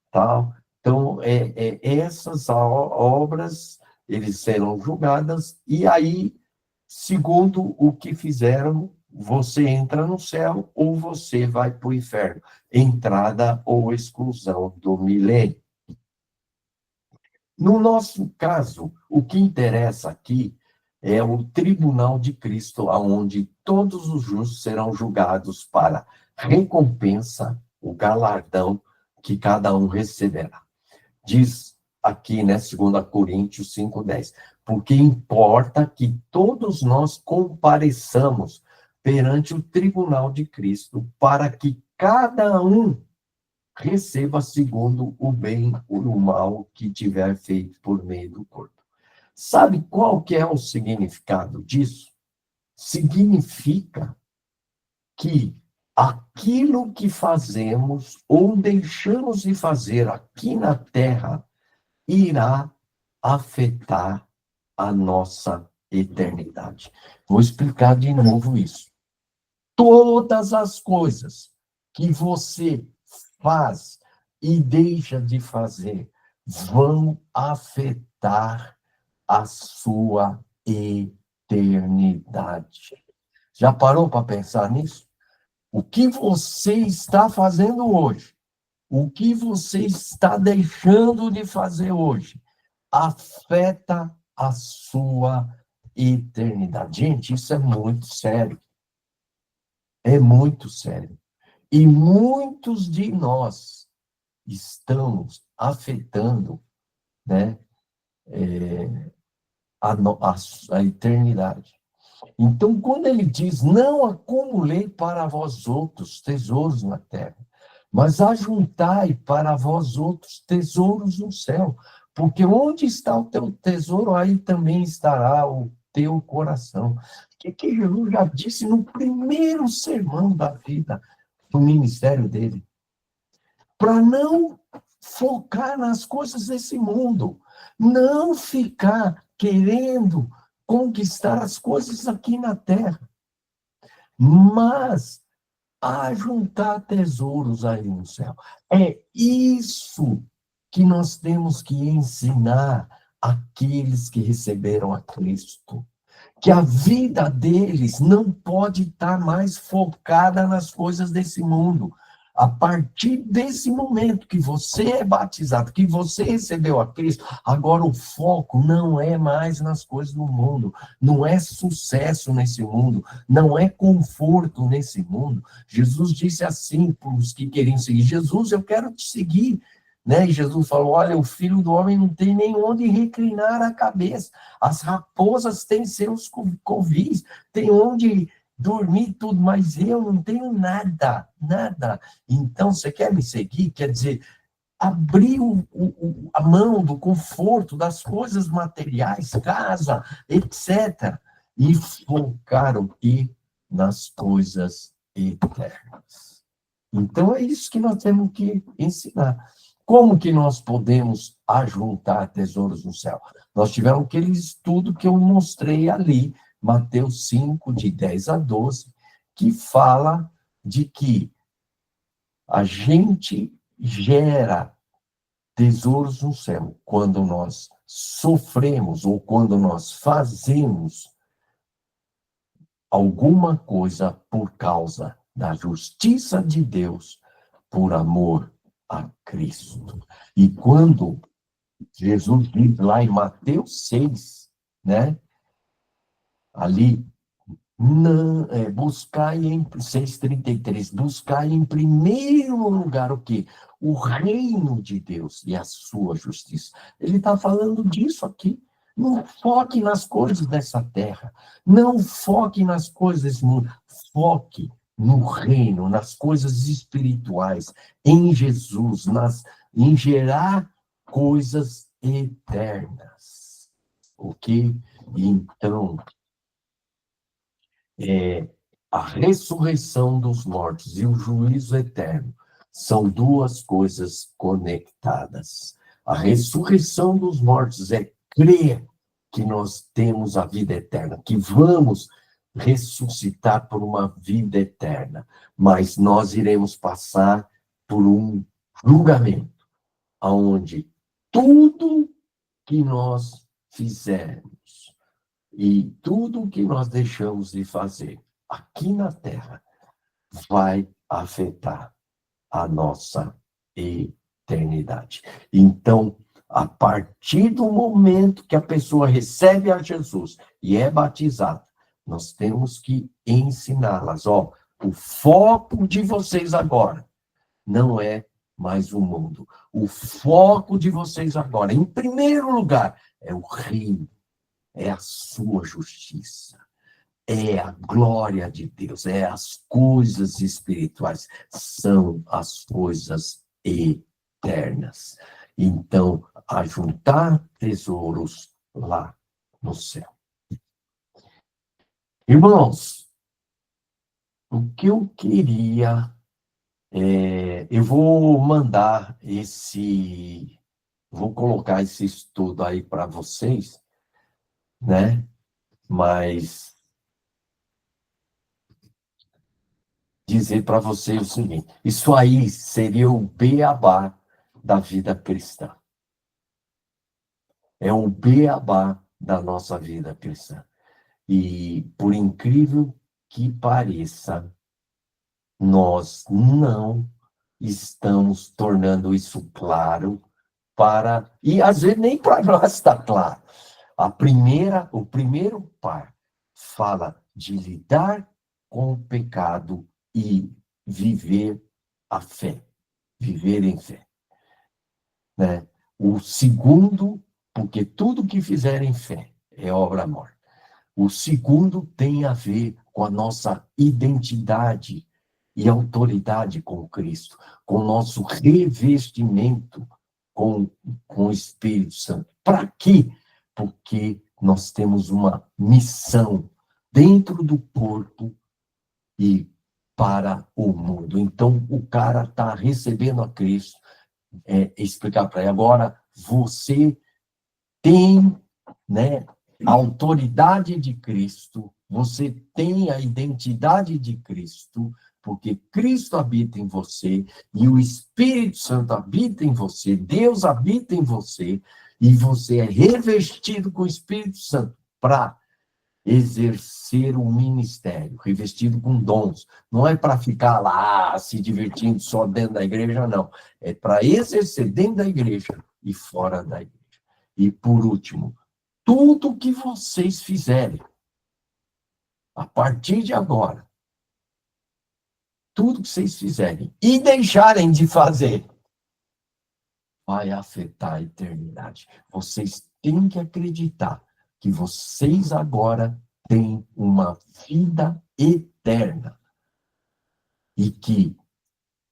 tal. Então, essas obras, eles serão julgadas, e aí, segundo o que fizeram, você entra no céu ou você vai para o inferno. Entrada ou exclusão do milênio. No nosso caso, o que interessa aqui é o tribunal de Cristo, onde todos os justos serão julgados para recompensa, o galardão que cada um receberá. Diz aqui, né, 2 Coríntios 5:10, porque importa que todos nós compareçamos perante o tribunal de Cristo, para que cada um receba segundo o bem ou o mal que tiver feito por meio do corpo. Sabe qual que é o significado disso? Significa que aquilo que fazemos ou deixamos de fazer aqui na Terra irá afetar a nossa eternidade. Vou explicar de novo isso. Todas as coisas que você faz e deixa de fazer vão afetar a sua eternidade. Já parou para pensar nisso? O que você está fazendo hoje, o que você está deixando de fazer hoje, afeta a sua eternidade. Gente, isso é muito sério. É muito sério. E muitos de nós estamos afetando, né, a eternidade. Então, quando ele diz, não acumulei para vós outros tesouros na terra, Mas ajuntai para vós outros tesouros no céu, porque onde está o teu tesouro, aí também estará o teu coração. Que Jesus já disse no primeiro sermão da vida, do ministério dele, para não focar nas coisas desse mundo, não ficar querendo conquistar as coisas aqui na terra, mas ajuntar tesouros aí no céu. É isso que nós temos que ensinar aqueles que receberam a Cristo. Que a vida deles não pode estar mais focada nas coisas desse mundo. A partir desse momento que você é batizado, que você recebeu a Cristo, agora o foco não é mais nas coisas do mundo, não é sucesso nesse mundo, não é conforto nesse mundo. Jesus disse assim para os que queriam seguir: Jesus, eu quero te seguir. Né? E Jesus falou: olha, o filho do homem não tem nem onde reclinar a cabeça. As raposas têm seus covis, tem onde dormir tudo, mas eu não tenho nada, nada. Então, você quer me seguir? Quer dizer, abrir a mão do conforto, das coisas materiais, casa, etc., e focar o quê? Nas coisas eternas. Então, é isso que nós temos que ensinar. Como que nós podemos ajuntar tesouros no céu? Nós tivemos aquele estudo que eu mostrei ali, Mateus 5, de 10 a 12, que fala de que a gente gera tesouros no céu quando nós sofremos ou quando nós fazemos alguma coisa por causa da justiça de Deus, por amor a Cristo. E quando Jesus diz lá em Mateus 6, né? Ali, não, buscai em 6,33, buscai em primeiro lugar o quê? O reino de Deus e a sua justiça. Ele está falando disso aqui. Não foque nas coisas dessa terra. Não foque nas coisas desse mundo. Foque no reino, nas coisas espirituais, em Jesus, em gerar coisas eternas. Ok? Então, a ressurreição dos mortos e o juízo eterno são duas coisas conectadas. A ressurreição dos mortos é crer que nós temos a vida eterna, que vamos ressuscitar por uma vida eterna, mas nós iremos passar por um julgamento, onde tudo que nós fizermos e tudo que nós deixamos de fazer aqui na Terra vai afetar a nossa eternidade. Então, a partir do momento que a pessoa recebe a Jesus e é batizada, nós temos que ensiná-las. Ó, o foco de vocês agora não é mais o mundo. O foco de vocês agora, em primeiro lugar, é o reino, é a sua justiça, é a glória de Deus, é as coisas espirituais, são as coisas eternas. Então, ajuntar tesouros lá no céu. Irmãos, o que eu queria, eu vou mandar vou colocar esse estudo aí para vocês, né? Mas dizer para vocês o seguinte: isso aí seria o beabá da vida cristã. É o beabá da nossa vida cristã. E, por incrível que pareça, nós não estamos tornando isso claro e às vezes nem para nós está claro. O primeiro par fala de lidar com o pecado e viver a fé, viver em fé. Né? O segundo, porque tudo que fizer em fé é obra morta. O segundo tem a ver com a nossa identidade e autoridade com Cristo, com o nosso revestimento com o Espírito Santo. Para quê? Porque nós temos uma missão dentro do corpo e para o mundo. Então, o cara está recebendo a Cristo, explicar para ele, agora você tem, né, a autoridade de Cristo, você tem a identidade de Cristo, porque Cristo habita em você, e o Espírito Santo habita em você, Deus habita em você, e você é revestido com o Espírito Santo para exercer um ministério, revestido com dons. Não é para ficar lá se divertindo só dentro da igreja, não. É para exercer dentro da igreja e fora da igreja. E, por último, tudo que vocês fizerem, a partir de agora, tudo que vocês fizerem e deixarem de fazer, vai afetar a eternidade. Vocês têm que acreditar que vocês agora têm uma vida eterna. E que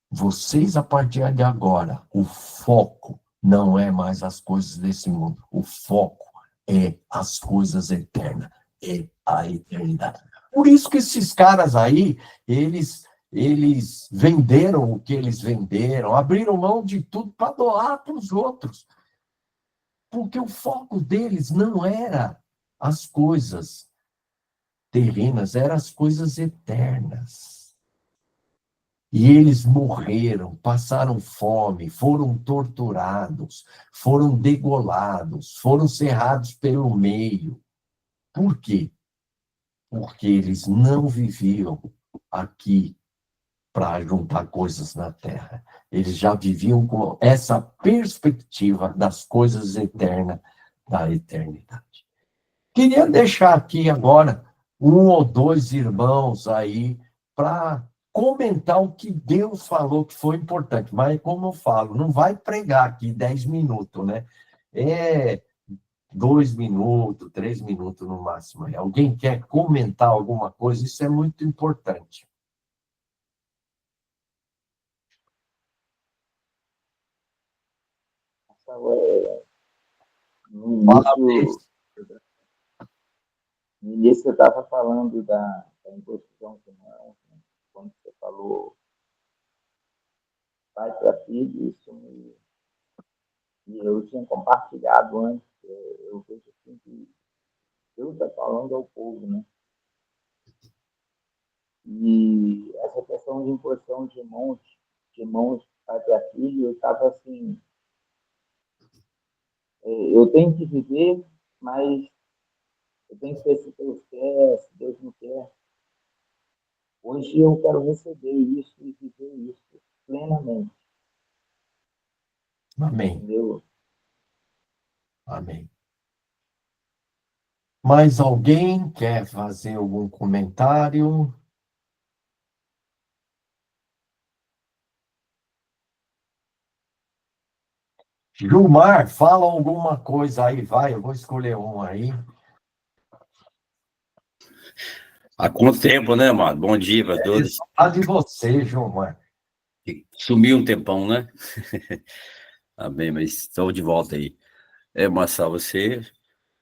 vocês, a partir de agora, o foco não é mais as coisas desse mundo. O foco é as coisas eternas, é a eternidade. Por isso que esses caras aí, eles venderam o que eles venderam, abriram mão de tudo para doar para os outros. Porque o foco deles não era as coisas terrenas, eram as coisas eternas. E eles morreram, passaram fome, foram torturados, foram degolados, foram cerrados pelo meio. Por quê? Porque eles não viviam aqui para juntar coisas na terra. Eles já viviam com essa perspectiva das coisas eternas, da eternidade. Queria deixar aqui agora um ou dois irmãos aí para comentar o que Deus falou que foi importante. Mas, como eu falo, não vai pregar aqui 10 minutos, né? É 2 minutos, 3 minutos no máximo. Alguém quer comentar alguma coisa? Isso é muito importante. No início você estava falando da imposição de mãos, né? Quando você falou pai para filho, e eu tinha compartilhado antes, eu vejo assim que Deus está falando ao povo, né? E essa questão de imposição de mãos pai para filho, eu estava assim, eu tenho que viver, mas eu tenho que ver se Deus quer, se Deus não quer. Hoje eu quero receber isso e viver isso plenamente. Amém. Entendeu? Amém. Mais alguém quer fazer algum comentário? Gilmar, fala alguma coisa aí, vai, eu vou escolher um aí. Há quanto tempo, né, amado? Bom dia para todos. Fala de você, Gilmar. Sumiu um tempão, né? Amém, mas estou de volta aí. Marcelo, você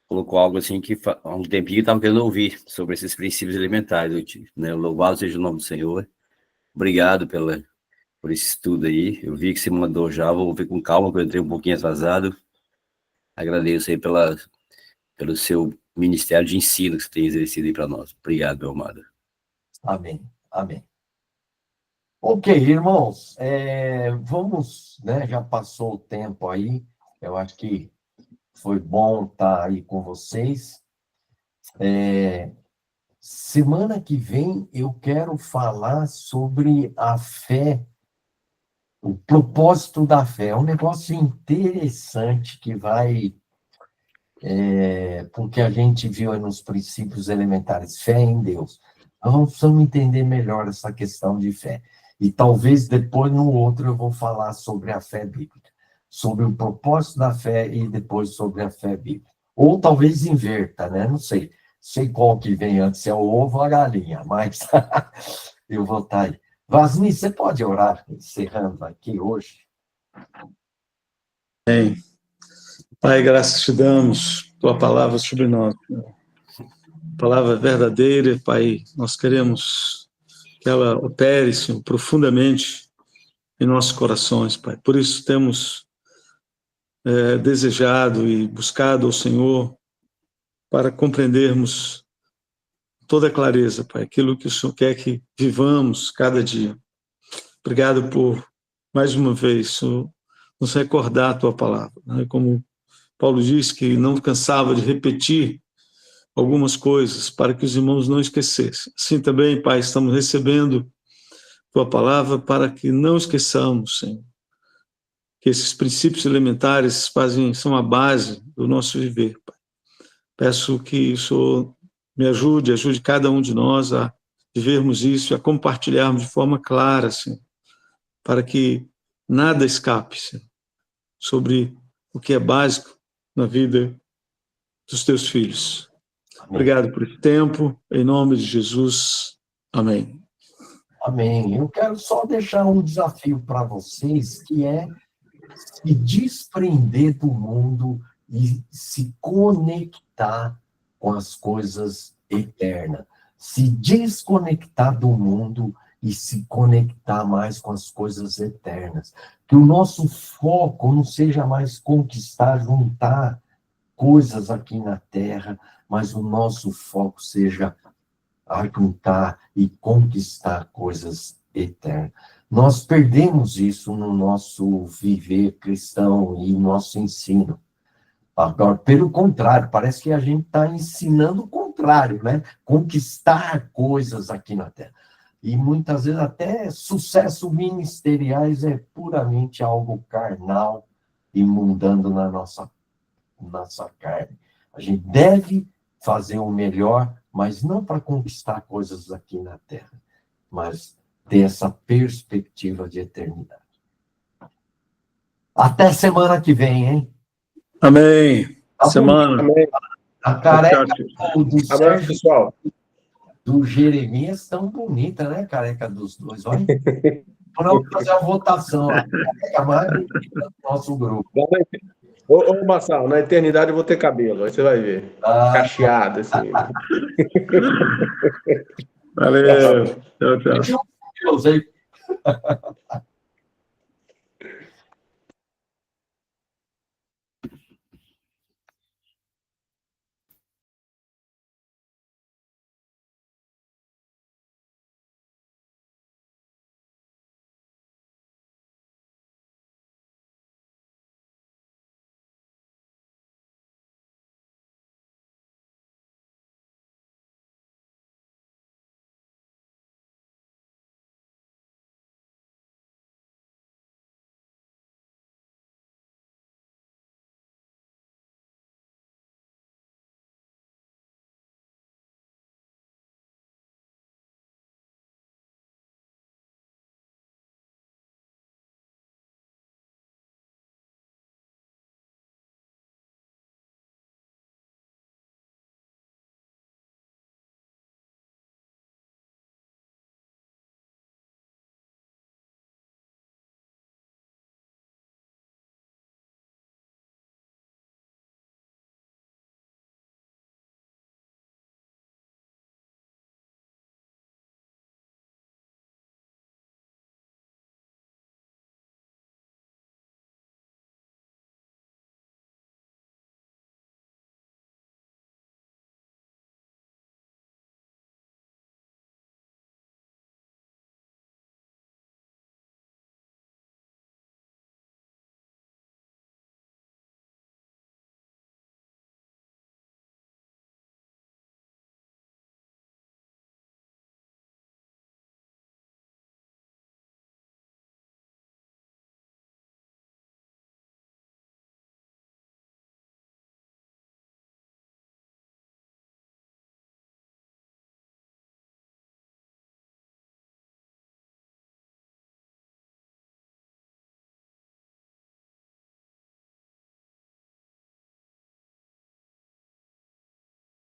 colocou algo assim que há um tempinho eu estava querendo ouvir sobre esses princípios elementares, né? Louvado seja o nome do Senhor. Obrigado por esse estudo aí. Eu vi que você mandou já, vou ouvir com calma, porque eu entrei um pouquinho atrasado. Agradeço aí pelo seu ministério de ensino que você tem exercido aí para nós. Obrigado, meu amado. Amém, amém. Ok, irmãos, vamos, né? Já passou o tempo aí, eu acho que foi bom estar aí com vocês. Semana que vem eu quero falar sobre a fé, o propósito da fé. É um negócio interessante que vai com o que a gente viu aí nos princípios elementares, fé em Deus. Nós precisamos entender melhor essa questão de fé. E talvez depois, no outro, eu vou falar sobre a fé bíblica, sobre o propósito da fé e depois sobre a fé bíblica. Ou talvez inverta, né? Não sei qual que vem antes, se é o ovo ou a galinha, mas eu vou estar aí. Vasni, você pode orar, encerrando aqui hoje? Amém. Pai, graças te damos, tua palavra sobre nós. Palavra verdadeira, Pai, nós queremos que ela opere, Senhor, profundamente em nossos corações, Pai. Por isso temos desejado e buscado ao Senhor para compreendermos toda a clareza, Pai, aquilo que o Senhor quer que vivamos cada dia. Obrigado por, mais uma vez, Senhor, nos recordar a tua palavra, né? Como Paulo diz que não cansava de repetir algumas coisas para que os irmãos não esquecessem. Assim também, Pai, estamos recebendo tua palavra para que não esqueçamos, Senhor, que esses princípios elementares são a base do nosso viver, Pai. Peço que o Senhor me ajude cada um de nós a vivermos isso e a compartilharmos de forma clara, Senhor, para que nada escape, Senhor, sobre o que é básico na vida dos teus filhos. Amém. Obrigado por esse tempo, em nome de Jesus. Amém. Amém. Eu quero só deixar um desafio para vocês, que é se desprender do mundo e se conectar com as coisas eternas. Se desconectar do mundo e se conectar mais com as coisas eternas. Que o nosso foco não seja mais conquistar, juntar coisas aqui na Terra, mas o nosso foco seja juntar e conquistar coisas eternas. Nós perdemos isso no nosso viver cristão e nosso ensino. Agora, pelo contrário, parece que a gente está ensinando o contrário, né? Conquistar coisas aqui na Terra. E muitas vezes até sucesso ministeriais é puramente algo carnal e mundano na nossa carne. A gente deve fazer o melhor, mas não para conquistar coisas aqui na Terra, mas ter essa perspectiva de eternidade. Até semana que vem, hein? Amém. Tá semana. Amém. A careca do Sérgio, pessoal. Do Jeremias tão bonita, né? Careca dos dois. Olha. Vamos fazer a votação. A careca mais bonita do nosso grupo. Ô, Marçal, na eternidade eu vou ter cabelo, aí você vai ver. Cacheado, assim. Valeu. Tchau, tchau. Deus, hein?